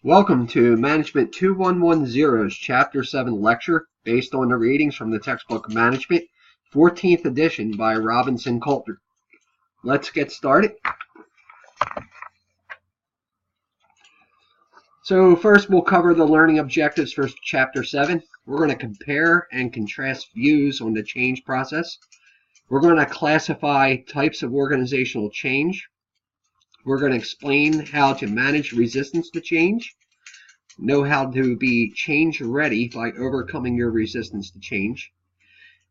Welcome to Management 2110's Chapter 7 lecture based on the readings from the textbook Management, 14th edition by Robbins and Coulter. Let's get started. So first we'll cover the learning objectives for Chapter 7. We're going to compare and contrast views on the change process. We're going to classify types of organizational change. We're going to explain how to manage resistance to change, know how to be change ready by overcoming your resistance to change.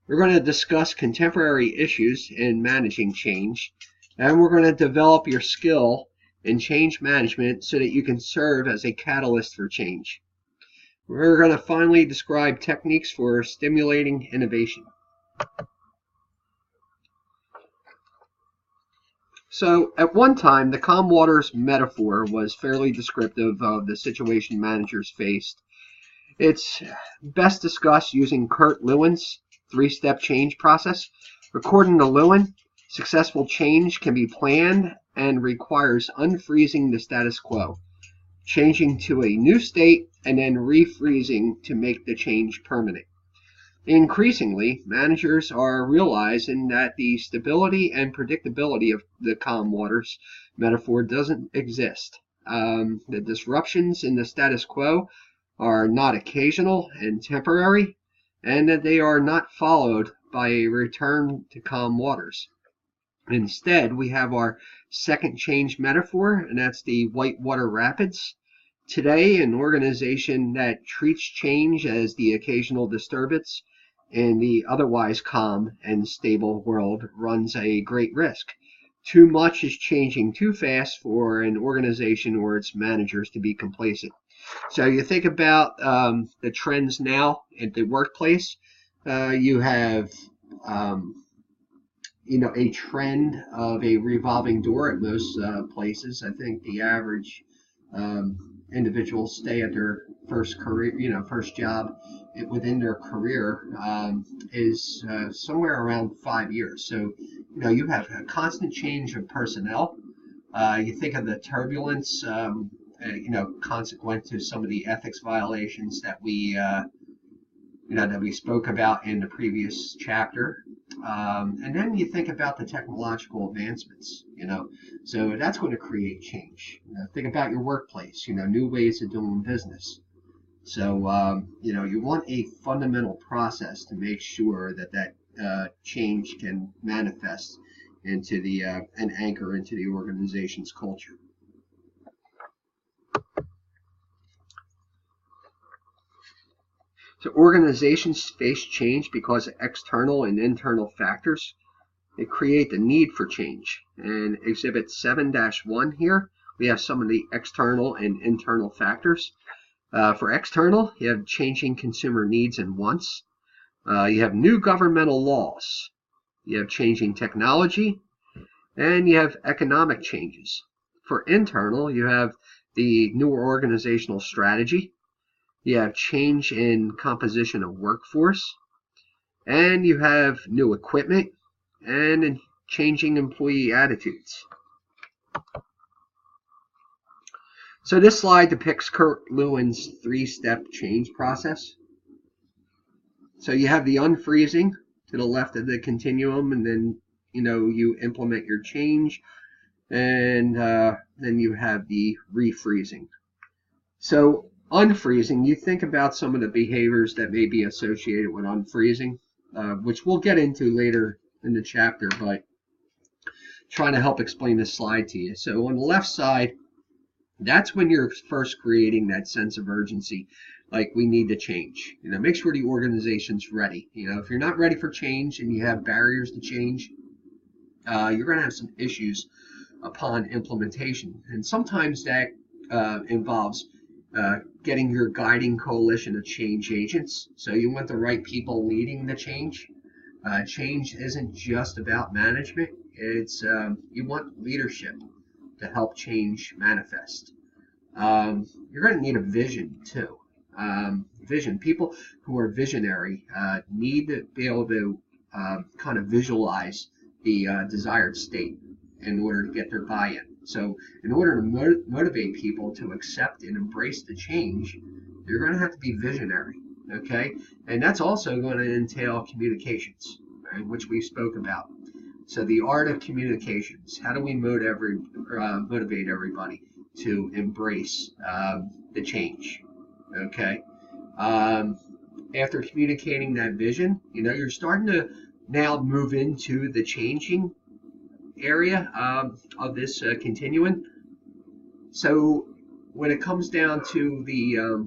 We're going to discuss contemporary issues in managing change, and we're going to develop your skill in change management so that you can serve as a catalyst for change. We're going to finally describe techniques for stimulating innovation. So at one time, the calm waters metaphor was fairly descriptive of the situation managers faced. It's best discussed using Kurt Lewin's three-step change process. According to Lewin, successful change can be planned and requires unfreezing the status quo, changing to a new state, and then refreezing to make the change permanent. Increasingly, managers are realizing that the stability and predictability of the calm waters metaphor doesn't exist. The disruptions in the status quo are not occasional and temporary, and that they are not followed by a return to calm waters. Instead, we have our second change metaphor, and that's the whitewater rapids. Today, an organization that treats change as the occasional disturbance in the otherwise calm and stable world runs a great risk. Too much is changing too fast for an organization or its managers to be complacent. So you think about the trends now at the workplace. You have a trend of a revolving door at most places. I think the average individuals stay at their first career, first job within their career is somewhere around 5 years. So, you have a constant change of personnel. You think of the turbulence, consequent to some of the ethics violations that we spoke about in the previous chapter. And then you think about the technological advancements, so that's going to create change. Think about your workplace, new ways of doing business. So, you want a fundamental process to make sure that change can manifest into and anchor into the organization's culture. So organizations face change because of external and internal factors. They create the need for change. And Exhibit 7-1 here, we have some of the external and internal factors. For external, you have changing consumer needs and wants. You have new governmental laws. You have changing technology. And you have economic changes. For internal, you have the newer organizational strategy. You have change in composition of workforce. And you have new equipment and changing employee attitudes. So this slide depicts Kurt Lewin's three-step change process. So you have the unfreezing to the left of the continuum, and then you implement your change, and then you have the refreezing. So unfreezing, you think about some of the behaviors that may be associated with unfreezing, which we'll get into later in the chapter, but trying to help explain this slide to you. So on the left side, that's when you're first creating that sense of urgency, like we need to change. Make sure the organization's ready. If you're not ready for change and you have barriers to change, you're going to have some issues upon implementation. And sometimes that involves getting your guiding coalition of change agents. So you want the right people leading the change. Change isn't just about management. It's you want leadership to help change manifest. You're going to need a vision too. Vision. People who are visionary need to be able to kind of visualize the desired state in order to get their buy-in. So in order to motivate people to accept and embrace the change, you're going to have to be visionary, okay? And that's also going to entail communications, right, which we spoke about. So the art of communications, how do we motivate everybody to embrace the change, okay? After communicating that vision, you're starting to now move into the changing area of this continuum. So when it comes down to the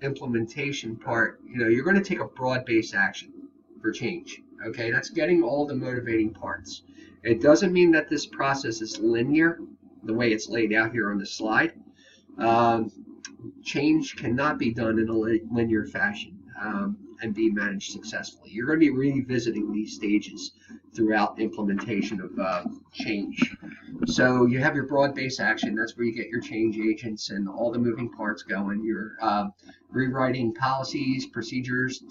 implementation part, you're going to take a broad-based action for change. Okay, that's getting all the motivating parts. It doesn't mean that this process is linear, the way it's laid out here on the slide. Change cannot be done in a linear fashion and be managed successfully. You're going to be revisiting these stages throughout implementation of change. So you have your broad-based action. That's where you get your change agents and all the moving parts going. You're rewriting policies, procedures,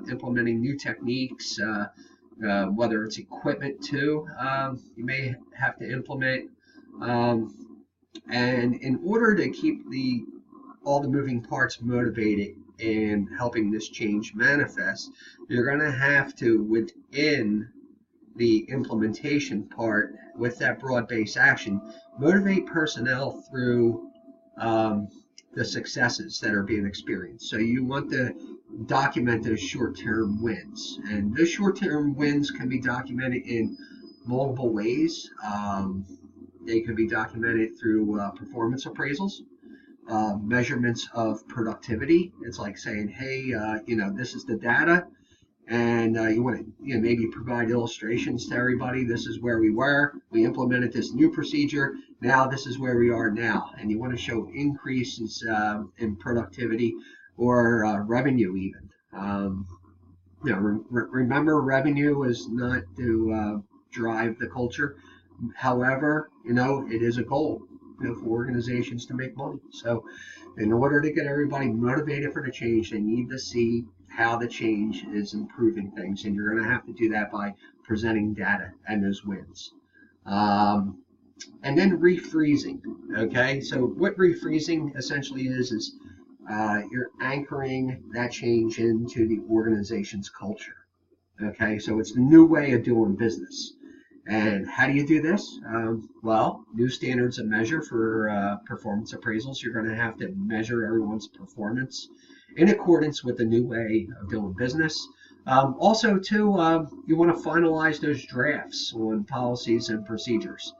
implementing new techniques, whether it's equipment too, you may have to implement. And in order to keep all the moving parts motivated and helping this change manifest, you're going to have to, within the implementation part, with that broad-based action, motivate personnel through the successes that are being experienced. So you want to document those short-term wins, and those short-term wins can be documented in multiple ways. They can be documented through performance appraisals, measurements of productivity. It's like saying, hey, this is the data, and you want to maybe provide illustrations to everybody. This is where we were. We implemented this new procedure. Now this is where we are now, and you want to show increases in productivity or revenue even. Remember, revenue is not to drive the culture. However, it is a goal for organizations to make money. So in order to get everybody motivated for the change, they need to see how the change is improving things, and you're going to have to do that by presenting data and those wins. And then refreezing. Okay, so what refreezing essentially is you're anchoring that change into the organization's culture. Okay, so it's the new way of doing business. And how do you do this? Well, new standards of measure for performance appraisals. You're going to have to measure everyone's performance in accordance with the new way of doing business. Also, too, you want to finalize those drafts on policies and procedures.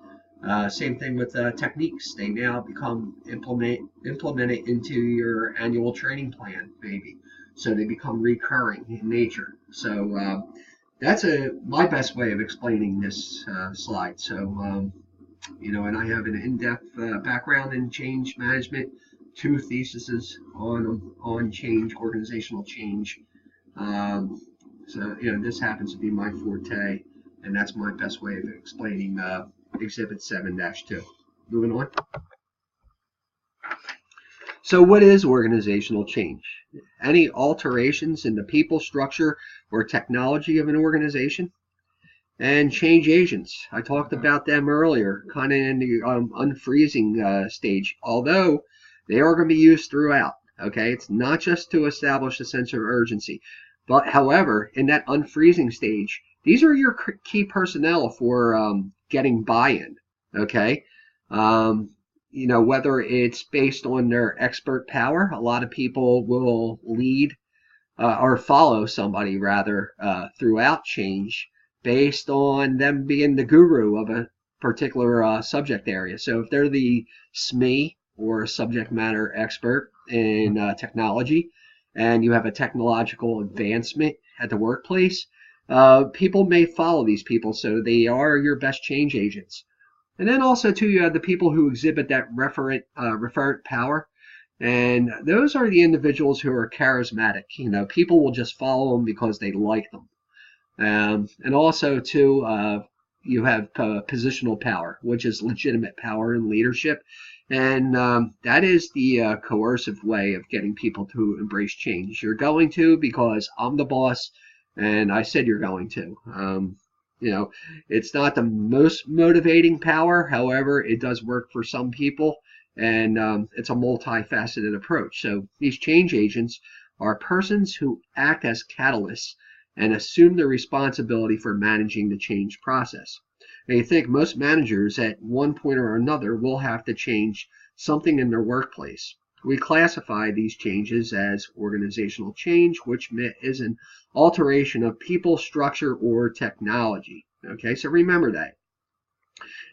Same thing with techniques. They now become implemented into your annual training plan, maybe. So they become recurring in nature. So that's my best way of explaining this slide. So, and I have an in-depth background in change management, 2 theses on change, organizational change. So, this happens to be my forte, and that's my best way of explaining Exhibit 7-2. Moving on. So what is organizational change? Any alterations in the people, structure, or technology of an organization? And change agents. I talked about them earlier, kind of in the unfreezing stage, although they are going to be used throughout. Okay, it's not just to establish a sense of urgency, but however, in that unfreezing stage, these are your key personnel for getting buy-in. Okay, whether it's based on their expert power, a lot of people will lead or follow somebody rather throughout change based on them being the guru of a particular subject area. So if they're the SME or subject matter expert in technology, and you have a technological advancement at the workplace, people may follow these people, so they are your best change agents. And then also too, you have the people who exhibit that referent power, and those are the individuals who are charismatic. People will just follow them because they like them. And also too, you have positional power, which is legitimate power in leadership, and that is the coercive way of getting people to embrace change. You're going to because I'm the boss, and I said you're going to. You know, it's not the most motivating power. However, it does work for some people, and it's a multifaceted approach. So these change agents are persons who act as catalysts and assume the responsibility for managing the change process. Now, you think most managers at one point or another will have to change something in their workplace. We classify these changes as organizational change, which is an alteration of people, structure, or technology. Okay, so remember that.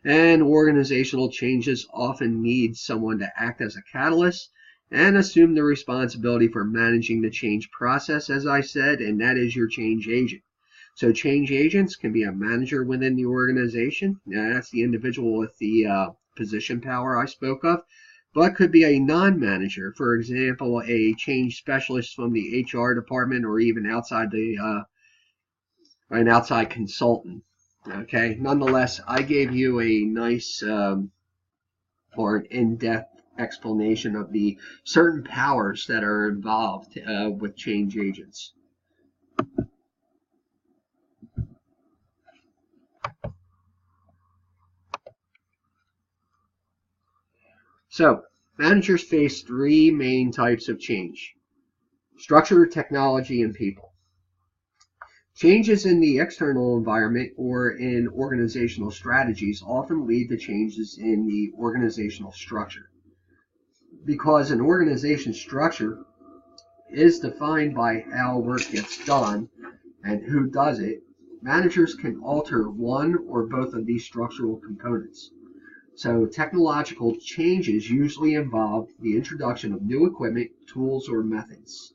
And organizational changes often need someone to act as a catalyst and assume the responsibility for managing the change process, as I said, and that is your change agent. So change agents can be a manager within the organization. Now, that's the individual with the position power I spoke of, but could be a non-manager, for example, a change specialist from the HR department, or even outside an outside consultant. Okay, nonetheless, I gave you a nice or an in-depth explanation of the certain powers that are involved with change agents. So, managers face three main types of change: structure, technology, and people. Changes in the external environment or in organizational strategies often lead to changes in the organizational structure. Because an organization structure is defined by how work gets done and who does it, managers can alter one or both of these structural components. So technological changes usually involve the introduction of new equipment, tools, or methods.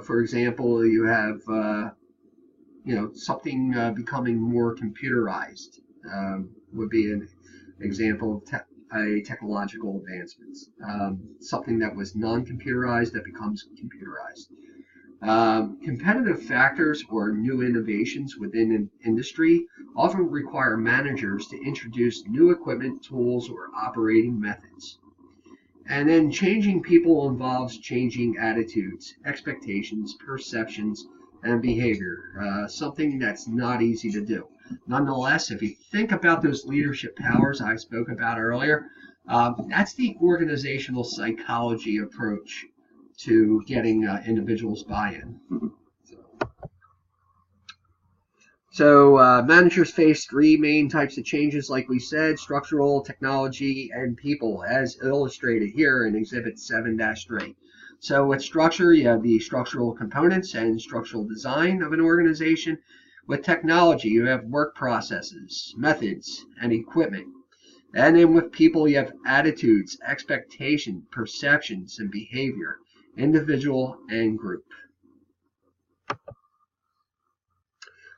For example, you have something becoming more computerized would be an example of a technological advancement. Something that was non-computerized that becomes computerized. Competitive factors or new innovations within an industry often require managers to introduce new equipment, tools, or operating methods. And then changing people involves changing attitudes, expectations, perceptions, and behavior, something that's not easy to do. Nonetheless, if you think about those leadership powers I spoke about earlier, that's the organizational psychology approach to getting individuals buy-in. So managers face three main types of changes, like we said: structural, technology, and people, as illustrated here in Exhibit 7-3. So with structure, you have the structural components and structural design of an organization. With technology, you have work processes, methods, and equipment. And then with people, you have attitudes, expectations, perceptions, and behavior, individual and group.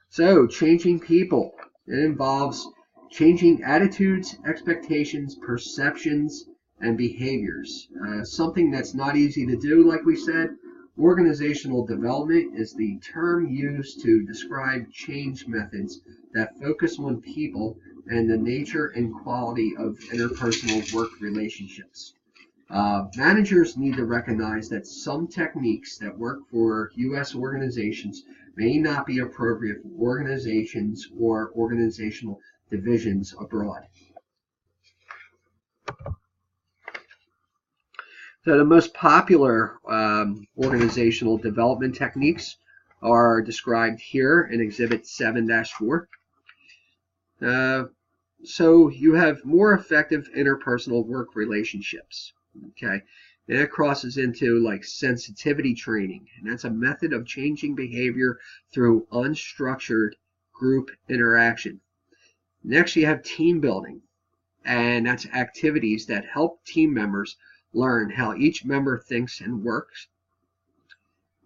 So, changing people. It involves changing attitudes, expectations, perceptions, and behaviors. Something that's not easy to do, like we said. Organizational development is the term used to describe change methods that focus on people and the nature and quality of interpersonal work relationships. Managers need to recognize that some techniques that work for U.S. organizations may not be appropriate for organizations or organizational divisions abroad. So the most popular organizational development techniques are described here in Exhibit 7-4. So you have more effective interpersonal work relationships. Okay, and that crosses into like sensitivity training, and that's a method of changing behavior through unstructured group interaction. Next, you have team building, and that's activities that help team members learn how each member thinks and works.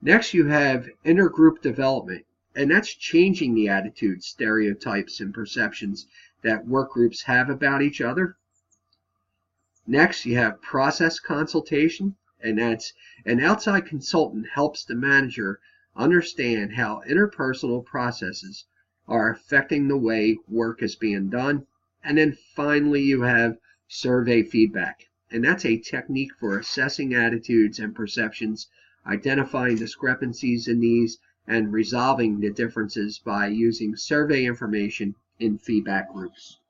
Next, you have intergroup development, and that's changing the attitudes, stereotypes, and perceptions that work groups have about each other. Next, you have process consultation, and that's an outside consultant helps the manager understand how interpersonal processes are affecting the way work is being done. And then finally, you have survey feedback, and that's a technique for assessing attitudes and perceptions, identifying discrepancies in these, and resolving the differences by using survey information in feedback groups.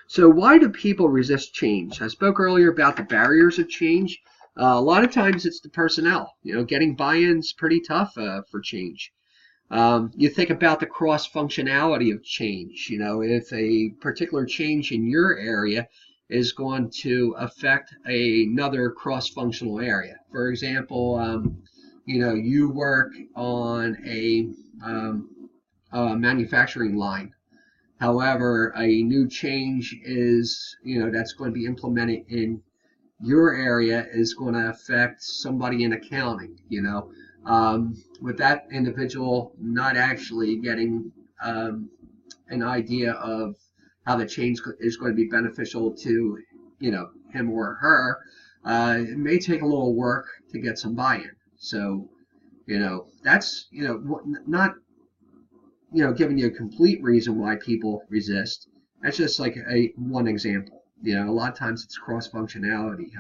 So why do people resist change? I spoke earlier about the barriers of change. A lot of times it's the personnel. Getting buy-in's pretty tough for change. You think about the cross-functionality of change. If a particular change in your area is going to affect another cross-functional area. For example, you work on a manufacturing line. However, a new change is, that's going to be implemented in your area is going to affect somebody in accounting, with that individual not actually getting an idea of how the change is going to be beneficial to, him or her. It may take a little work to get some buy-in. So, that's, not giving you a complete reason why people resist. That's just like one example. A lot of times it's cross-functionality.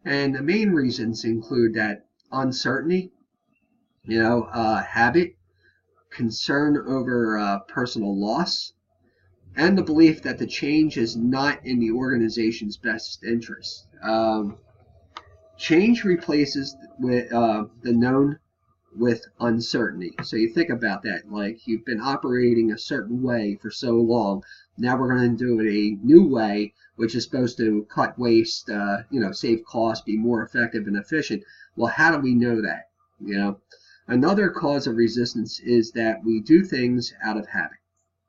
And the main reasons include that uncertainty, habit, concern over personal loss, and the belief that the change is not in the organization's best interest. Change replaces the known with uncertainty. So you think about that, like you've been operating a certain way for so long. Now we're going to do it a new way, which is supposed to cut waste, save costs, be more effective and efficient. Well, how do we know that? Another cause of resistance is that we do things out of habit.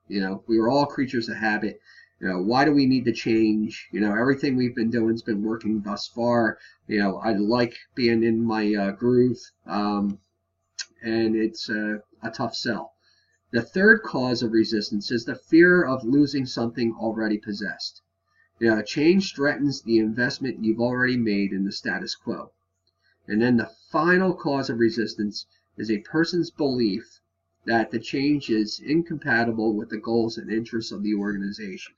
We are all creatures of habit. Why do we need to change? Everything we've been doing has been working thus far. I like being in my groove. And it's a tough sell. The third cause of resistance is the fear of losing something already possessed. Change threatens the investment you've already made in the status quo. And then the final cause of resistance is a person's belief that the change is incompatible with the goals and interests of the organization.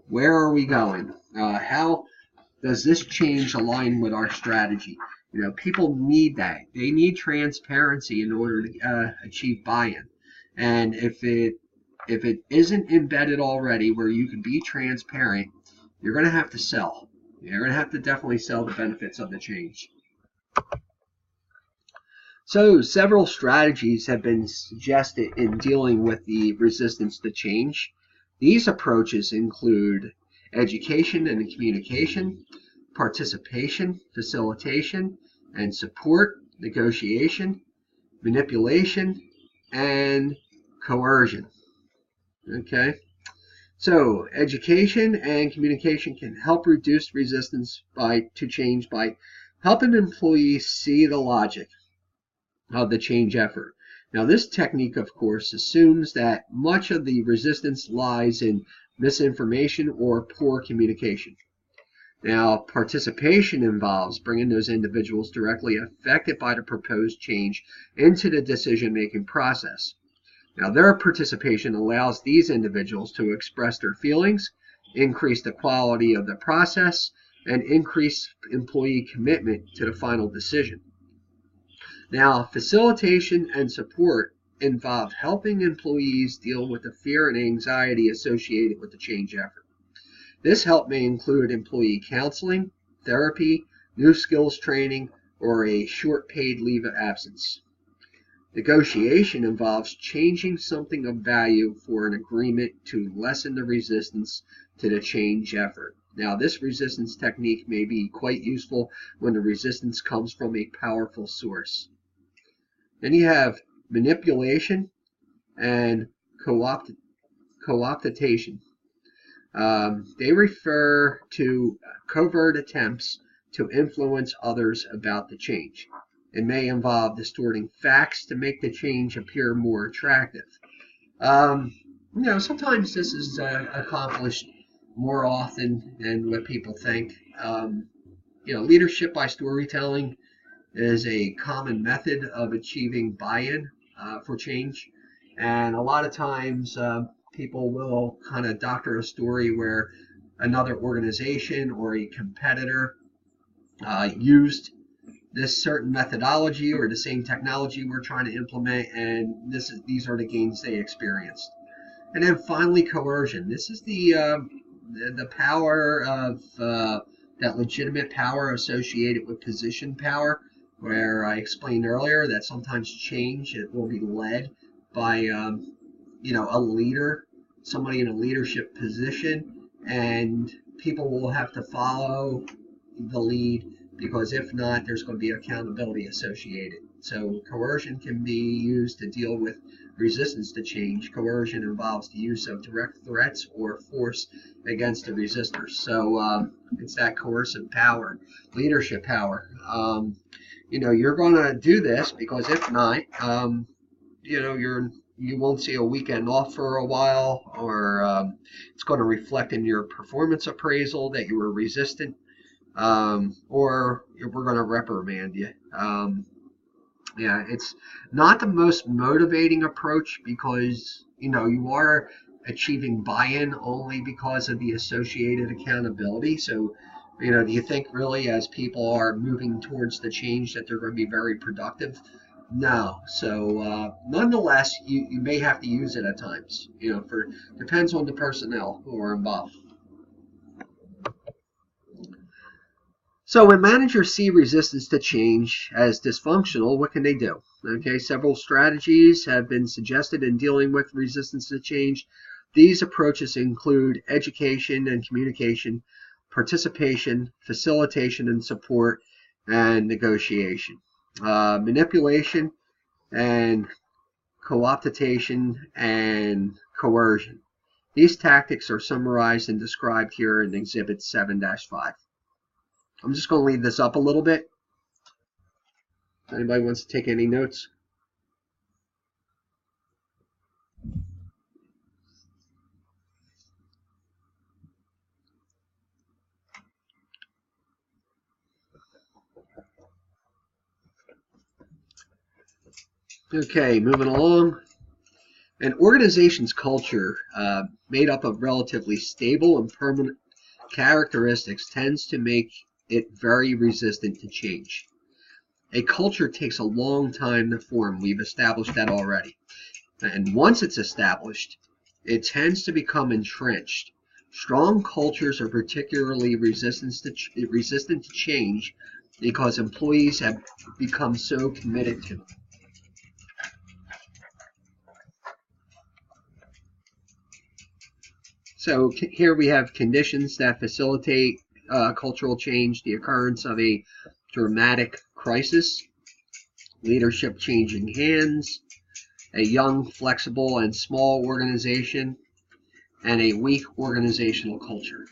Where are we going? How does this change align with our strategy? People need that. They need transparency in order to achieve buy-in. And if it isn't embedded already where you can be transparent, you're going to have to sell. You're going to have to definitely sell the benefits of the change. So several strategies have been suggested in dealing with the resistance to change. These approaches include education and communication, participation, facilitation, and support, negotiation, manipulation, and coercion. Okay, so education and communication can help reduce resistance to change by helping employees see the logic of the change effort. Now, this technique, of course, assumes that much of the resistance lies in misinformation or poor communication. Now, participation involves bringing those individuals directly affected by the proposed change into the decision-making process. Now, their participation allows these individuals to express their feelings, increase the quality of the process, and increase employee commitment to the final decision. Now, facilitation and support involve helping employees deal with the fear and anxiety associated with the change effort. This help may include employee counseling, therapy, new skills training, or a short paid leave of absence. Negotiation involves changing something of value for an agreement to lessen the resistance to the change effort. Now, this resistance technique may be quite useful when the resistance comes from a powerful source. Then you have manipulation and co-optation. They refer to covert attempts to influence others about the change. It may involve distorting facts to make the change appear more attractive. Sometimes this is accomplished more often than what people think. Leadership by storytelling is a common method of achieving buy-in for change. And a lot of times people will kind of doctor a story where another organization or a competitor used this certain methodology or the same technology we're trying to implement, and these are the gains they experienced. And then finally, coercion. This is the power of that legitimate power associated with position power, where I explained earlier that sometimes change it will be led by a leader, somebody in a leadership position, and people will have to follow the lead, because if not, there's going to be accountability associated. So coercion can be used to deal with resistance to change. Coercion involves the use of direct threats or force against the resistors. So it's that coercive power, leadership power. You're going to do this because if not, you won't see a weekend off for a while, or it's going to reflect in your performance appraisal that you were resistant, or we're going to reprimand you. It's not the most motivating approach, because you are achieving buy-in only because of the associated accountability. So do you think really as people are moving towards the change that they're going to be very productive? No. So nonetheless, you may have to use it at times. Depends on the personnel who are involved. So when managers see resistance to change as dysfunctional, what can they do? Okay, several strategies have been suggested in dealing with resistance to change. These approaches include education and communication, participation, facilitation and support, and negotiation. Manipulation and co-optation and coercion. These tactics are summarized and described here in Exhibit 7-5. I'm just going to leave this up a little bit. Anybody wants to take any notes? Okay, moving along. An organization's culture, made up of relatively stable and permanent characteristics, tends to make it very resistant to change. A culture takes a long time to form. We've established that already. And once it's established, it tends to become entrenched. Strong cultures are particularly resistant to change because employees have become so committed to them. So here we have conditions that facilitate cultural change: the occurrence of a dramatic crisis, leadership changing hands, a young, flexible, and small organization, and a weak organizational culture.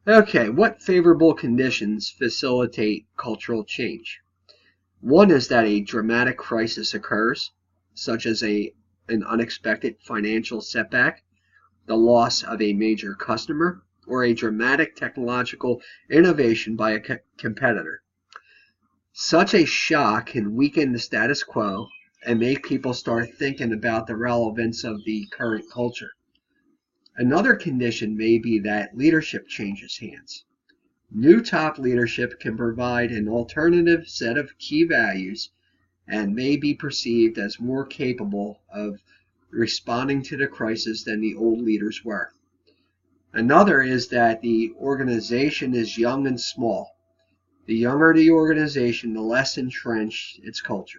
Okay, what favorable conditions facilitate cultural change? One is that a dramatic crisis occurs, such as an unexpected financial setback, the loss of a major customer, or a dramatic technological innovation by a competitor. Such a shock can weaken the status quo and make people start thinking about the relevance of the current culture. Another condition may be that leadership changes hands. New top leadership can provide an alternative set of key values and may be perceived as more capable of responding to the crisis than the old leaders were. Another is that the organization is young and small. The younger the organization, the less entrenched its culture.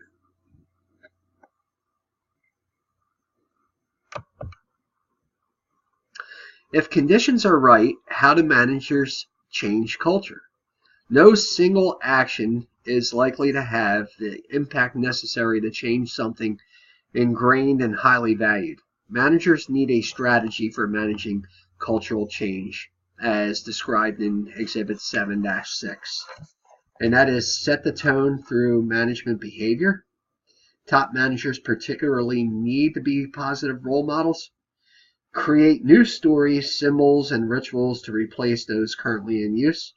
If conditions are right, how do managers change culture? No single action is likely to have the impact necessary to change something ingrained and highly valued. Managers need a strategy for managing cultural change, as described in Exhibit 7-6. And that is set the tone through management behavior. Top managers particularly need to be positive role models. Create new stories, symbols, and rituals to replace those currently in use.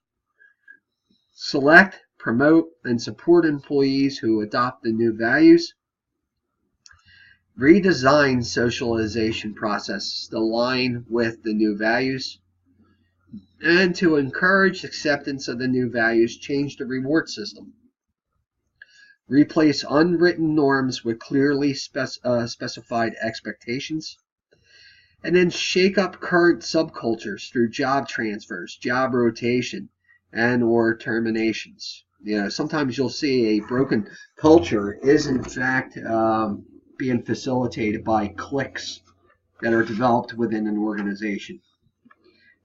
Select, promote and support employees who adopt the new values. Redesign socialization processes to align with the new values. And to encourage acceptance of the new values, change the reward system. Replace unwritten norms with clearly specified expectations. And then shake up current subcultures through job transfers, job rotation, and or terminations. Sometimes you'll see a broken culture is in fact being facilitated by cliques that are developed within an organization.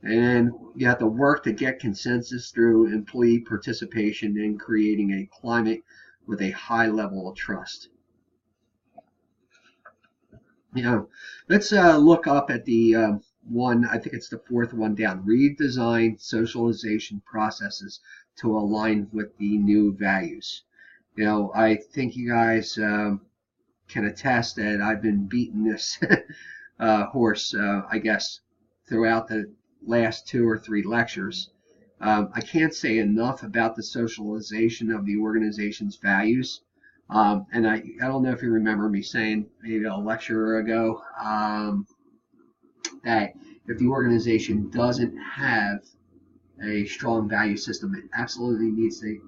And you have to work to get consensus through employee participation in creating a climate with a high level of trust. Let's look up at the one, I think it's the fourth one down. Redesign socialization processes to align with the new values. I think you guys can attest that I've been beating this horse, I guess, throughout the last 2 or 3 lectures. I can't say enough about the socialization of the organization's values. And I don't know if you remember me saying maybe a lecture ago that if the organization doesn't have a strong value system, it absolutely needs to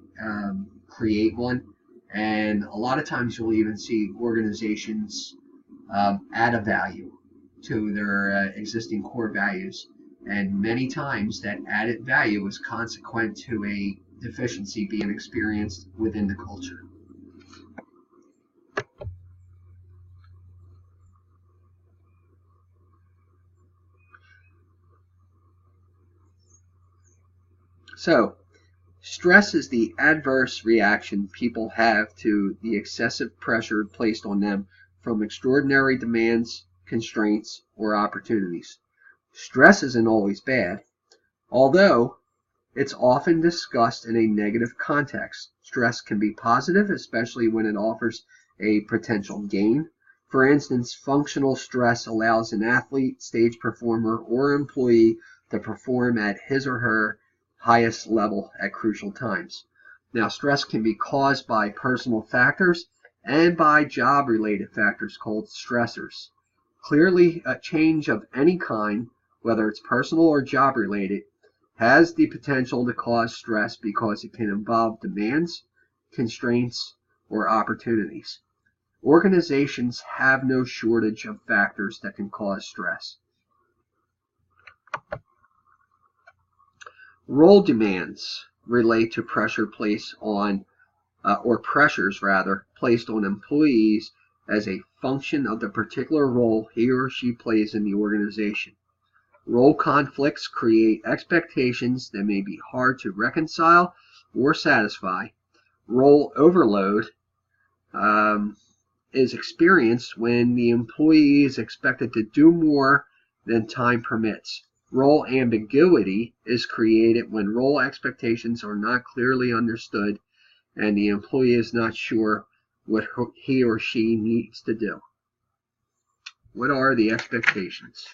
create one. And a lot of times you'll even see organizations add a value to their existing core values. And many times that added value is consequent to a deficiency being experienced within the culture. So, stress is the adverse reaction people have to the excessive pressure placed on them from extraordinary demands, constraints, or opportunities. Stress isn't always bad, although it's often discussed in a negative context. Stress can be positive, especially when it offers a potential gain. For instance, functional stress allows an athlete, stage performer, or employee to perform at his or her highest level at crucial times. Now, stress can be caused by personal factors and by job-related factors called stressors. Clearly, a change of any kind, whether it's personal or job-related, has the potential to cause stress because it can involve demands, constraints, or opportunities. Organizations have no shortage of factors that can cause stress. Role demands relate to pressure placed on, or pressures rather, placed on employees as a function of the particular role he or she plays in the organization. Role conflicts create expectations that may be hard to reconcile or satisfy. Role overload is experienced when the employee is expected to do more than time permits. Role ambiguity is created when role expectations are not clearly understood and the employee is not sure what he or she needs to do. What are the expectations?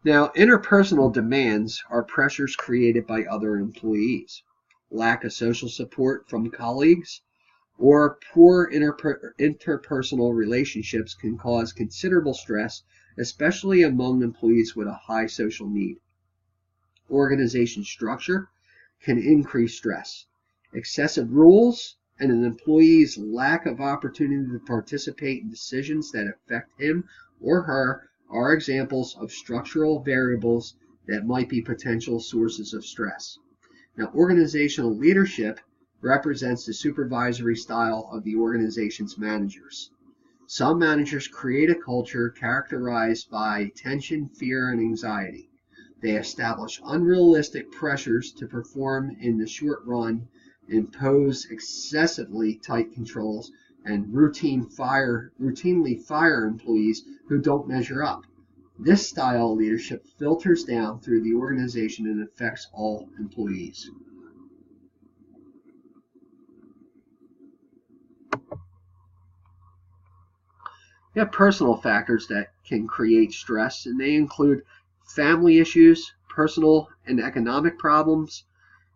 Now, interpersonal demands are pressures created by other employees. Lack of social support from colleagues or poor interpersonal relationships can cause considerable stress, especially among employees with a high social need. Organization structure can increase stress. Excessive rules and an employee's lack of opportunity to participate in decisions that affect him or her are examples of structural variables that might be potential sources of stress. Now, organizational leadership represents the supervisory style of the organization's managers. Some managers create a culture characterized by tension, fear, and anxiety. They establish unrealistic pressures to perform in the short run, impose excessively tight controls, and routinely fire employees who don't measure up. This style of leadership filters down through the organization and affects all employees. You have personal factors that can create stress, and they include family issues, personal and economic problems,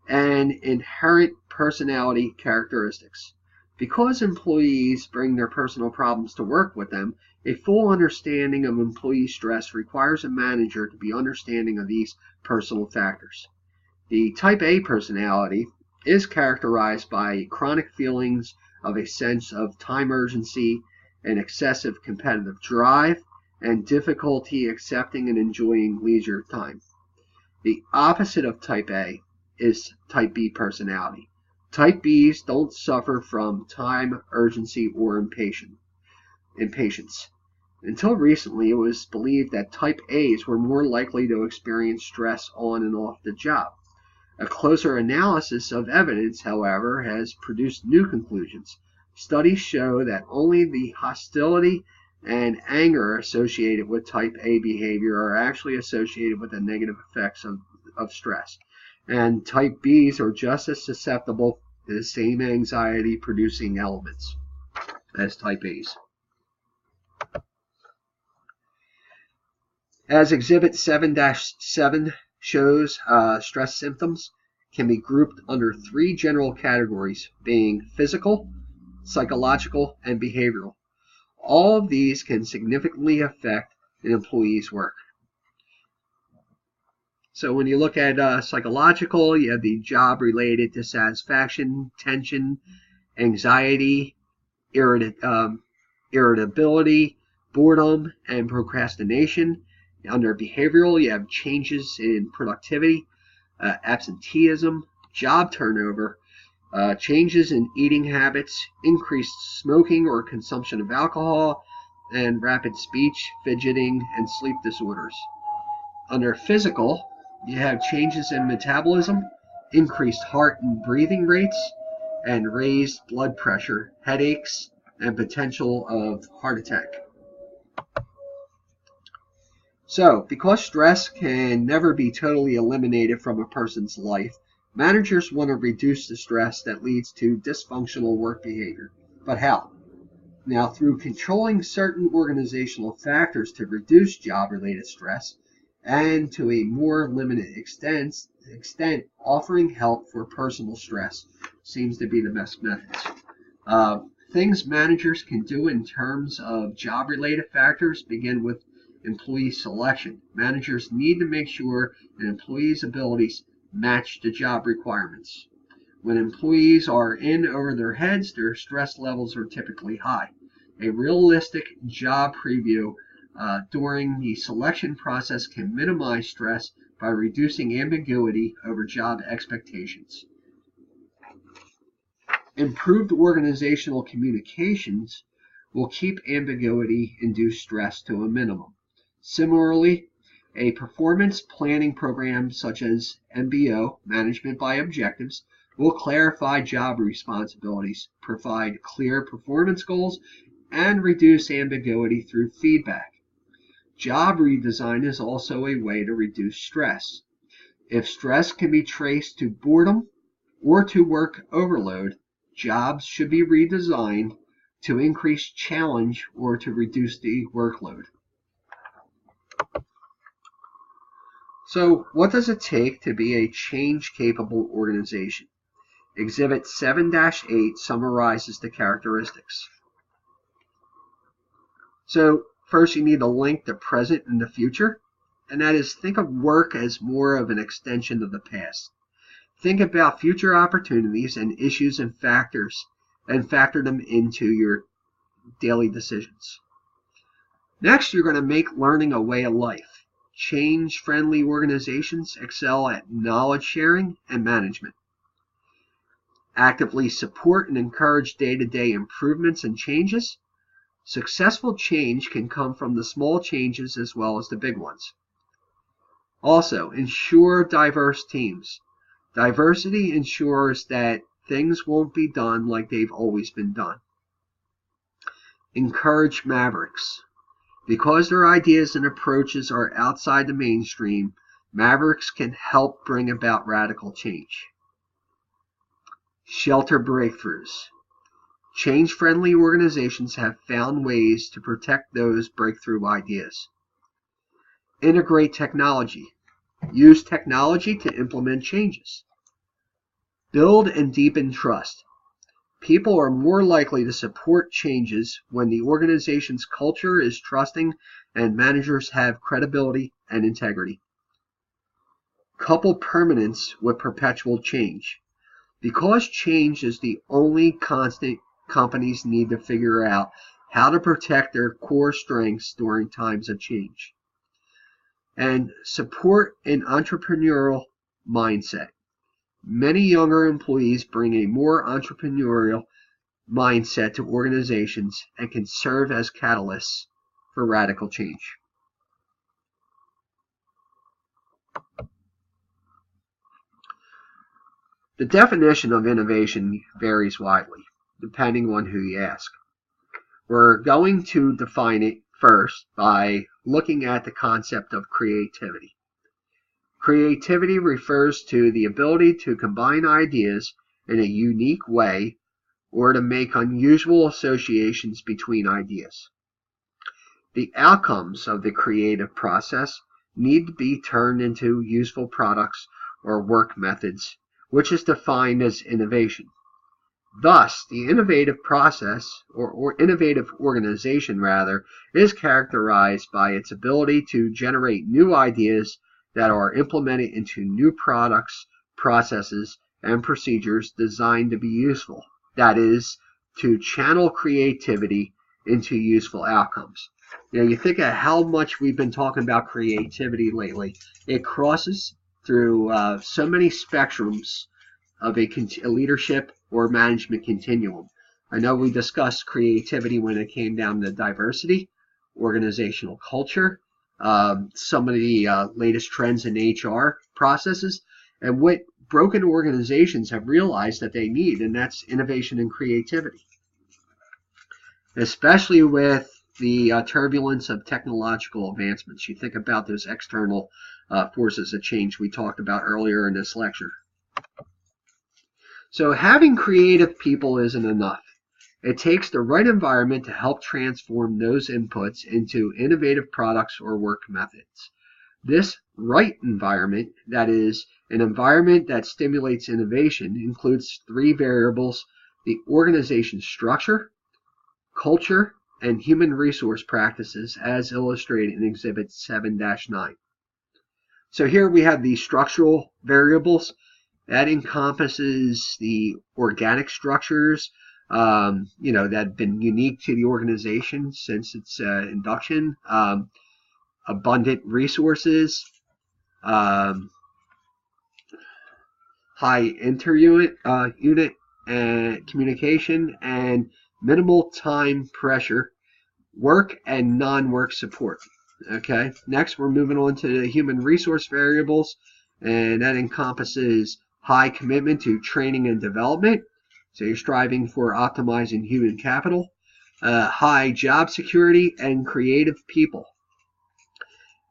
and inherent personality characteristics. Because employees bring their personal problems to work with them, a full understanding of employee stress requires a manager to be understanding of these personal factors. The type A personality is characterized by chronic feelings of a sense of time urgency and excessive competitive drive and difficulty accepting and enjoying leisure time. The opposite of type A is type B personality. Type Bs don't suffer from time urgency or impatience. Until recently, it was believed that type As were more likely to experience stress on and off the job. A closer analysis of evidence, however, has produced new conclusions. Studies show that only the hostility and anger associated with type A behavior are actually associated with the negative effects of stress. And type Bs are just as susceptible to the same anxiety-producing elements as type As. As Exhibit 7-7 shows, stress symptoms can be grouped under three general categories, being physical, psychological, and behavioral. All of these can significantly affect an employee's work. So when you look at psychological, you have the job-related dissatisfaction, tension, anxiety, irritability, boredom, and procrastination. Under behavioral, you have changes in productivity, absenteeism, job turnover, changes in eating habits, increased smoking or consumption of alcohol, and rapid speech, fidgeting, and sleep disorders. Under physical, you have changes in metabolism, increased heart and breathing rates, and raised blood pressure, headaches, and potential of heart attack. So, because stress can never be totally eliminated from a person's life, managers want to reduce the stress that leads to dysfunctional work behavior. But how? Now, through controlling certain organizational factors to reduce job-related stress, and to a more limited extent, offering help for personal stress seems to be the best methods. Things managers can do in terms of job-related factors begin with employee selection. Managers need to make sure an employee's abilities match the job requirements. When employees are in over their heads, their stress levels are typically high. A realistic job preview during the selection process can minimize stress by reducing ambiguity over job expectations. Improved organizational communications will keep ambiguity-induced stress to a minimum. Similarly, a performance planning program such as MBO, Management by Objectives, will clarify job responsibilities, provide clear performance goals, and reduce ambiguity through feedback. Job redesign is also a way to reduce stress. If stress can be traced to boredom or to work overload, jobs should be redesigned to increase challenge or to reduce the workload. So, what does it take to be a change-capable organization? Exhibit 7-8 summarizes the characteristics. So, first you need to link the present and the future, and that is, think of work as more of an extension of the past. Think about future opportunities and issues and factors, and factor them into your daily decisions. Next, you're going to make learning a way of life. Change-friendly organizations excel at knowledge sharing and management. Actively support and encourage day-to-day improvements and changes. Successful change can come from the small changes as well as the big ones. Also, ensure diverse teams. Diversity ensures that things won't be done like they've always been done. Encourage mavericks. Because their ideas and approaches are outside the mainstream, mavericks can help bring about radical change. Shelter breakthroughs. Change-friendly organizations have found ways to protect those breakthrough ideas. Integrate technology. Use technology to implement changes. Build and deepen trust. People are more likely to support changes when the organization's culture is trusting and managers have credibility and integrity. Couple permanence with perpetual change. Because change is the only constant, companies need to figure out how to protect their core strengths during times of change. And support an entrepreneurial mindset. Many younger employees bring a more entrepreneurial mindset to organizations and can serve as catalysts for radical change. The definition of innovation varies widely, depending on who you ask. We're going to define it first by looking at the concept of creativity. Creativity refers to the ability to combine ideas in a unique way or to make unusual associations between ideas. The outcomes of the creative process need to be turned into useful products or work methods, which is defined as innovation. Thus, the innovative process, or innovative organization rather, is characterized by its ability to generate new ideas that are implemented into new products, processes, and procedures designed to be useful. That is, to channel creativity into useful outcomes. You think of how much we've been talking about creativity lately. It crosses through so many spectrums of a leadership or management continuum. I know we discussed creativity when it came down to diversity, organizational culture, some of the latest trends in HR processes, and what broken organizations have realized that they need, and that's innovation and creativity. Especially with the turbulence of technological advancements. You think about those external forces of change we talked about earlier in this lecture. So having creative people isn't enough. It takes the right environment to help transform those inputs into innovative products or work methods. This right environment, that is, an environment that stimulates innovation, includes three variables: the organization structure, culture, and human resource practices, as illustrated in Exhibit 7-9. So here we have the structural variables. That encompasses the organic structures, that have been unique to the organization since its induction, abundant resources, high inter-unit unit and communication, and minimal time pressure, work and non-work support. Okay, next we're moving on to the human resource variables, and that encompasses high commitment to training and development. So you're striving for optimizing human capital, high job security, and creative people.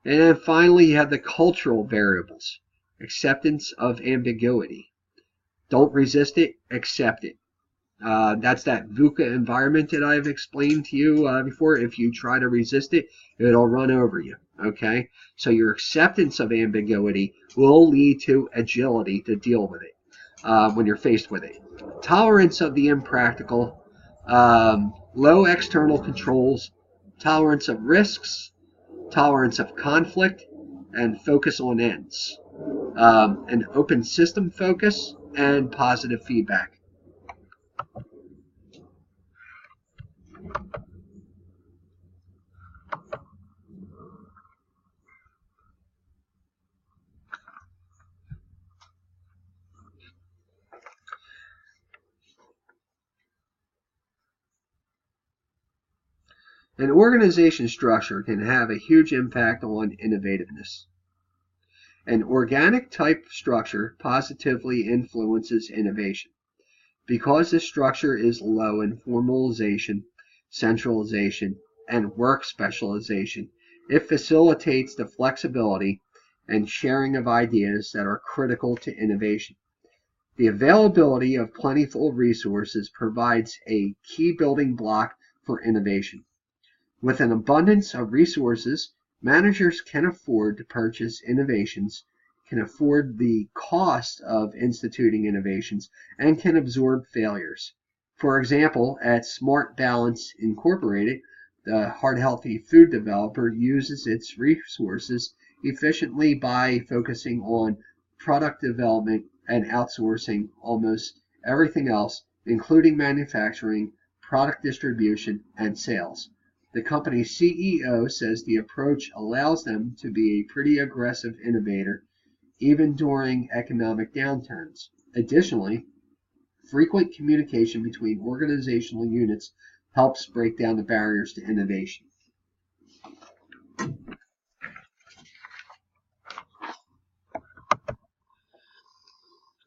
And then finally, you have the cultural variables. Acceptance of ambiguity. Don't resist it, accept it. That's that VUCA environment that I've explained to you before. If you try to resist it, it'll run over you. Okay? So your acceptance of ambiguity will lead to agility to deal with it when you're faced with it. Tolerance of the impractical, low external controls, tolerance of risks, tolerance of conflict, and focus on ends. An open system focus and positive feedback. An organization structure can have a huge impact on innovativeness. An organic type structure positively influences innovation. Because this structure is low in formalization, centralization, and work specialization, it facilitates the flexibility and sharing of ideas that are critical to innovation. The availability of plentiful resources provides a key building block for innovation. With an abundance of resources, Managers can afford to purchase innovations, can afford the cost of instituting innovations, and can absorb failures. For example, at Smart Balance Incorporated, the heart healthy food developer uses its resources efficiently by focusing on product development and outsourcing almost everything else, including manufacturing, product distribution, and sales. The company's CEO says the approach allows them to be a pretty aggressive innovator even during economic downturns. Additionally, frequent communication between organizational units helps break down the barriers to innovation.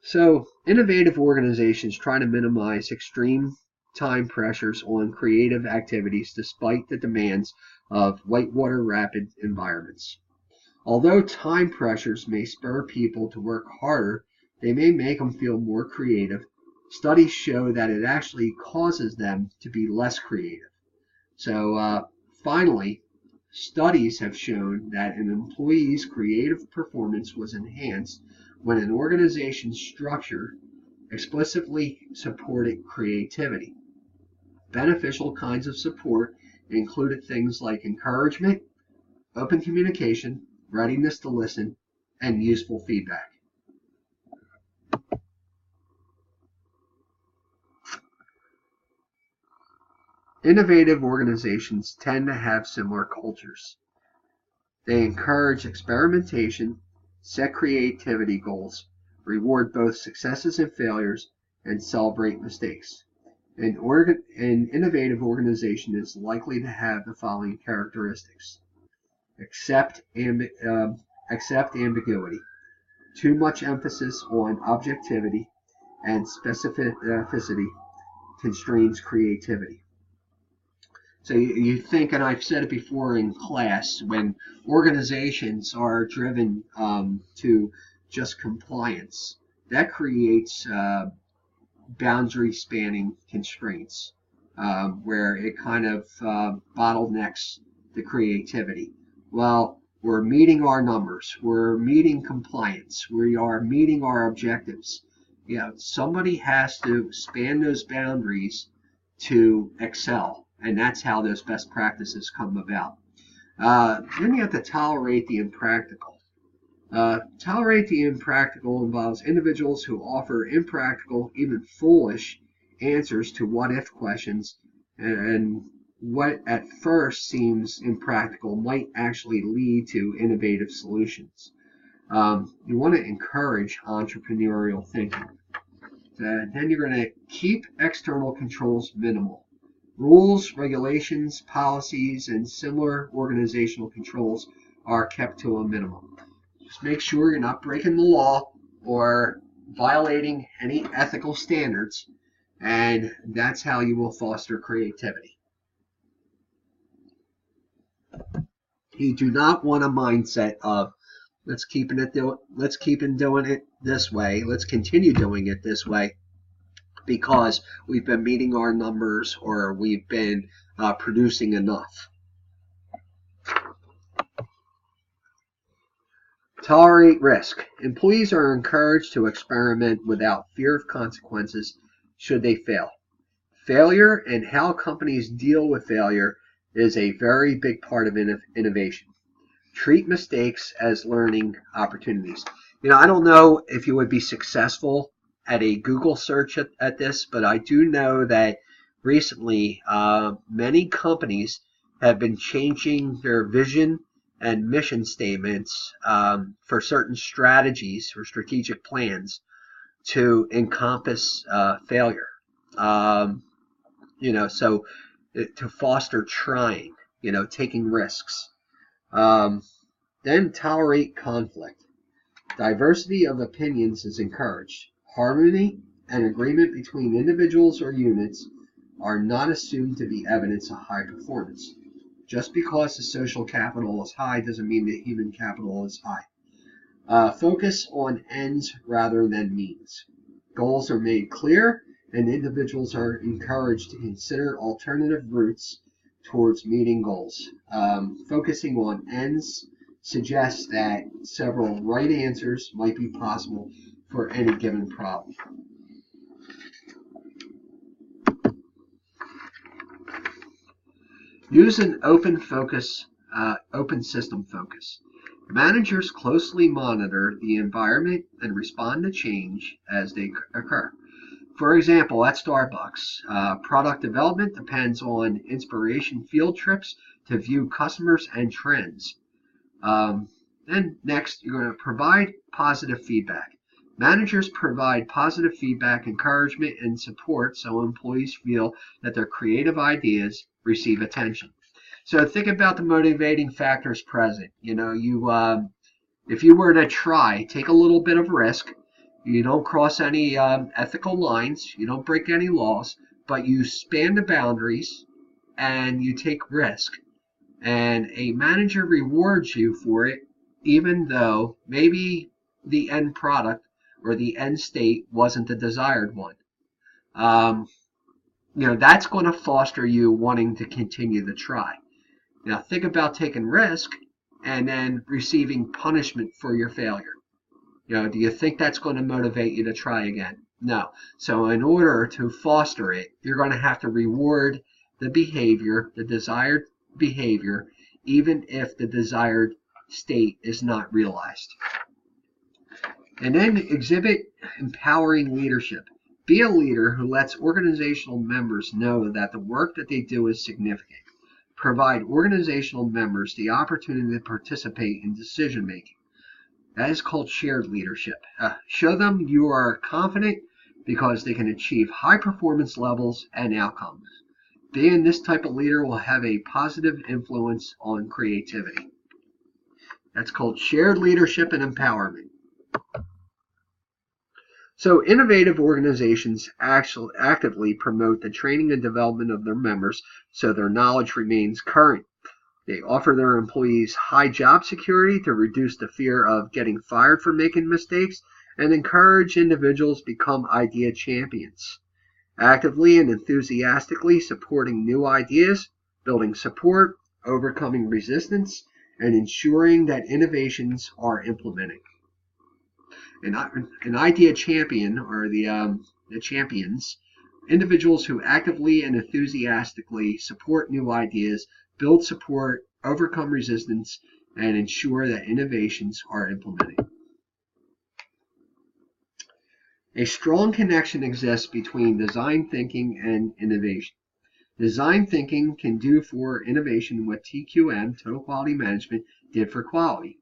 So, innovative organizations try to minimize extreme time pressures on creative activities despite the demands of whitewater rapid environments. Although time pressures may spur people to work harder, they may make them feel more creative. Studies show that it actually causes them to be less creative. So finally, studies have shown that an employee's creative performance was enhanced when an organization's structure explicitly supported creativity. Beneficial kinds of support included things like encouragement, open communication, readiness to listen, and useful feedback. Innovative organizations tend to have similar cultures. They encourage experimentation, set creativity goals, reward both successes and failures, and celebrate mistakes. An innovative organization is likely to have the following characteristics. Accept ambiguity. Too much emphasis on objectivity and specificity constrains creativity. So you think, and I've said it before in class, when organizations are driven to just compliance, that creates boundary spanning constraints where it kind of bottlenecks the creativity. Well, we're meeting our numbers, we're meeting compliance, we are meeting our objectives. Somebody has to span those boundaries to excel. And that's how those best practices come about. Then you have to tolerate the impractical. Tolerate the impractical involves individuals who offer impractical, even foolish answers to what-if questions, and what at first seems impractical might actually lead to innovative solutions. You want to encourage entrepreneurial thinking. Then you're going to keep external controls minimal. Rules, regulations, policies, and similar organizational controls are kept to a minimum. Just make sure you're not breaking the law or violating any ethical standards, and that's how you will foster creativity. You do not want a mindset of let's keep doing it this way, let's continue doing it this way, because we've been meeting our numbers or we've been producing enough. Tolerate risk. Employees are encouraged to experiment without fear of consequences should they fail. Failure and how companies deal with failure is a very big part of innovation. Treat mistakes as learning opportunities. I don't know if you would be successful at a Google search at this, but I do know that recently many companies have been changing their vision and mission statements for certain strategies or strategic plans to encompass failure. So to foster trying, taking risks. Then tolerate conflict. Diversity of opinions is encouraged. Harmony and agreement between individuals or units are not assumed to be evidence of high performance. Just because the social capital is high doesn't mean the human capital is high. Focus on ends rather than means. Goals are made clear, and individuals are encouraged to consider alternative routes towards meeting goals. Focusing on ends suggests that several right answers might be possible for any given problem. Use an open system focus. Managers closely monitor the environment and respond to change as they occur. For example, at Starbucks, product development depends on inspiration field trips to view customers and trends. Then next, you're going to provide positive feedback. Managers provide positive feedback, encouragement, and support so employees feel that their creative ideas receive attention. So think about the motivating factors present. If you were to try, take a little bit of risk. You don't cross any ethical lines. You don't break any laws, but you span the boundaries and you take risk. And a manager rewards you for it, even though maybe the end product or the end state wasn't the desired one. That's going to foster you wanting to continue to try. Now think about taking risk and then receiving punishment for your failure. Do you think that's going to motivate you to try again? No. So in order to foster it, you're going to have to reward the behavior, the desired behavior, even if the desired state is not realized. And then exhibit empowering leadership. Be a leader who lets organizational members know that the work that they do is significant. Provide organizational members the opportunity to participate in decision making. That is called shared leadership. Show them you are confident because they can achieve high performance levels and outcomes. Being this type of leader will have a positive influence on creativity. That's called shared leadership and empowerment. So innovative organizations actively promote the training and development of their members so their knowledge remains current. They offer their employees high job security to reduce the fear of getting fired for making mistakes and encourage individuals to become idea champions. Actively and enthusiastically supporting new ideas, building support, overcoming resistance, and ensuring that innovations are implemented. An idea champion, or the champions, individuals who actively and enthusiastically support new ideas, build support, overcome resistance, and ensure that innovations are implemented. A strong connection exists between design thinking and innovation. Design thinking can do for innovation what TQM, Total Quality Management, did for quality.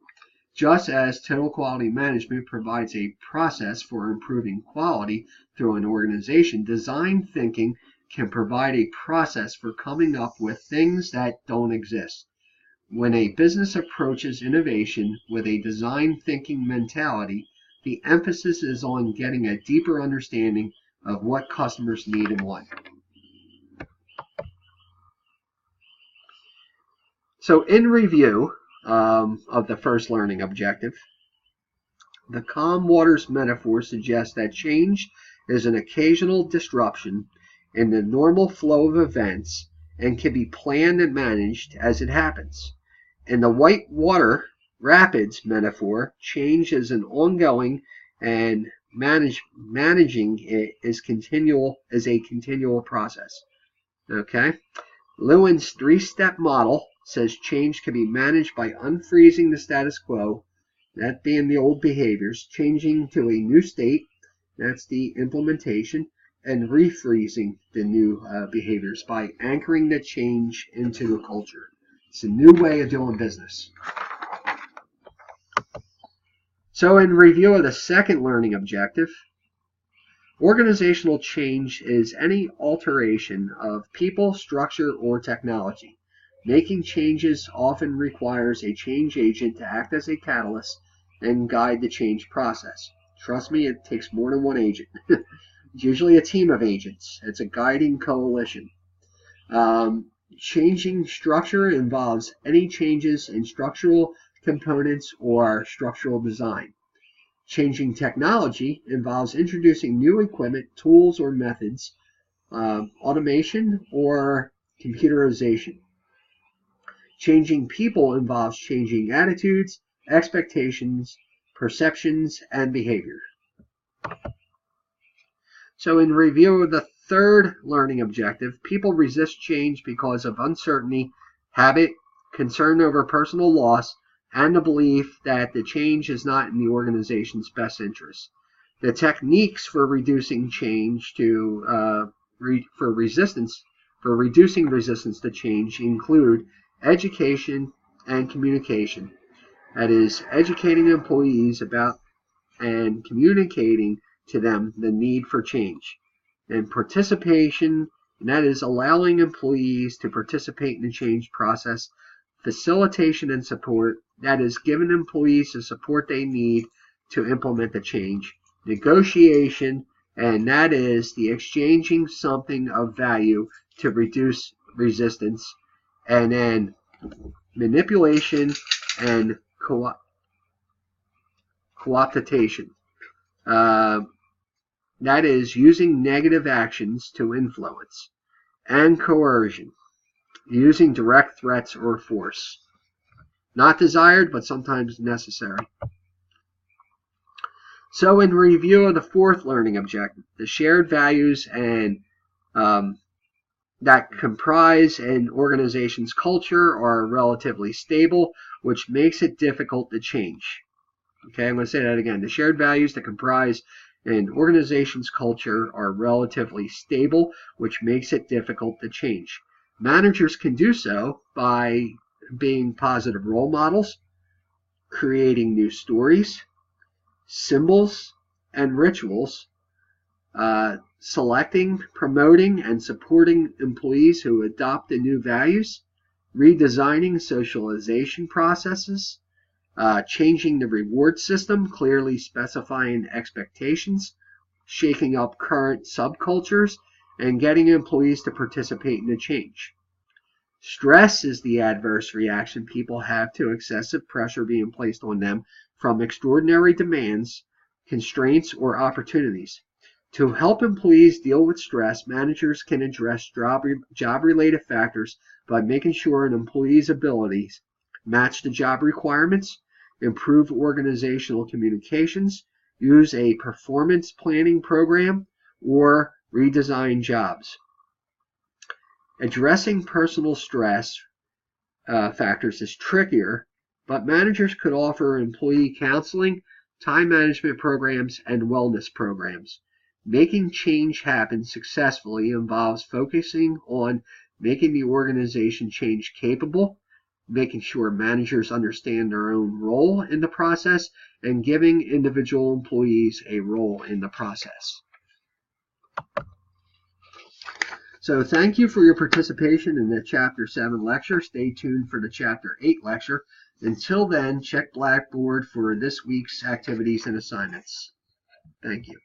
Just as Total Quality Management provides a process for improving quality through an organization, design thinking can provide a process for coming up with things that don't exist. When a business approaches innovation with a design thinking mentality, the emphasis is on getting a deeper understanding of what customers need and want. So in review of the first learning objective, the calm waters metaphor suggests that change is an occasional disruption in the normal flow of events and can be planned and managed as it happens. In the white water rapids metaphor, change is an ongoing and managing it is a continual process. Okay? Lewin's three-step model says change can be managed by unfreezing the status quo, that being the old behaviors, changing to a new state, that's the implementation, and refreezing the new behaviors by anchoring the change into the culture. It's a new way of doing business. So in review of the second learning objective, organizational change is any alteration of people, structure, or technology. Making changes often requires a change agent to act as a catalyst and guide the change process. Trust me, it takes more than one agent. It's usually a team of agents. It's a guiding coalition. Changing structure involves any changes in structural components or structural design. Changing technology involves introducing new equipment, tools, or methods, automation, or computerization. Changing people involves changing attitudes, expectations, perceptions, and behavior. So in review of the third learning objective, people resist change because of uncertainty, habit, concern over personal loss, and the belief that the change is not in the organization's best interest. The techniques for reducing change for reducing resistance to change include education and communication. That is, educating employees about and communicating to them the need for change. And participation, and that is allowing employees to participate in the change process. Facilitation and support, that is giving employees the support they need to implement the change. Negotiation, and that is the exchanging something of value to reduce resistance. And then manipulation and co-optation. That is using negative actions to influence. And coercion, using direct threats or force. Not desired, but sometimes necessary. So in review of the fourth learning objective, the shared values and that comprise an organization's culture are relatively stable, which makes it difficult to change. Okay, I'm going to say that again. The shared values that comprise an organization's culture are relatively stable, which makes it difficult to change. Managers can do so by being positive role models, creating new stories, symbols, and rituals, selecting, promoting, and supporting employees who adopt the new values, redesigning socialization processes, changing the reward system, clearly specifying expectations, shaking up current subcultures, and getting employees to participate in the change. Stress is the adverse reaction people have to excessive pressure being placed on them from extraordinary demands, constraints, or opportunities. To help employees deal with stress, managers can address job-related factors by making sure an employee's abilities match the job requirements, improve organizational communications, use a performance planning program, or redesign jobs. Addressing personal stress factors is trickier, but managers could offer employee counseling, time management programs, and wellness programs. Making change happen successfully involves focusing on making the organization change capable, making sure managers understand their own role in the process, and giving individual employees a role in the process. So thank you for your participation in the Chapter 7 lecture. Stay tuned for the Chapter 8 lecture. Until then, check Blackboard for this week's activities and assignments. Thank you.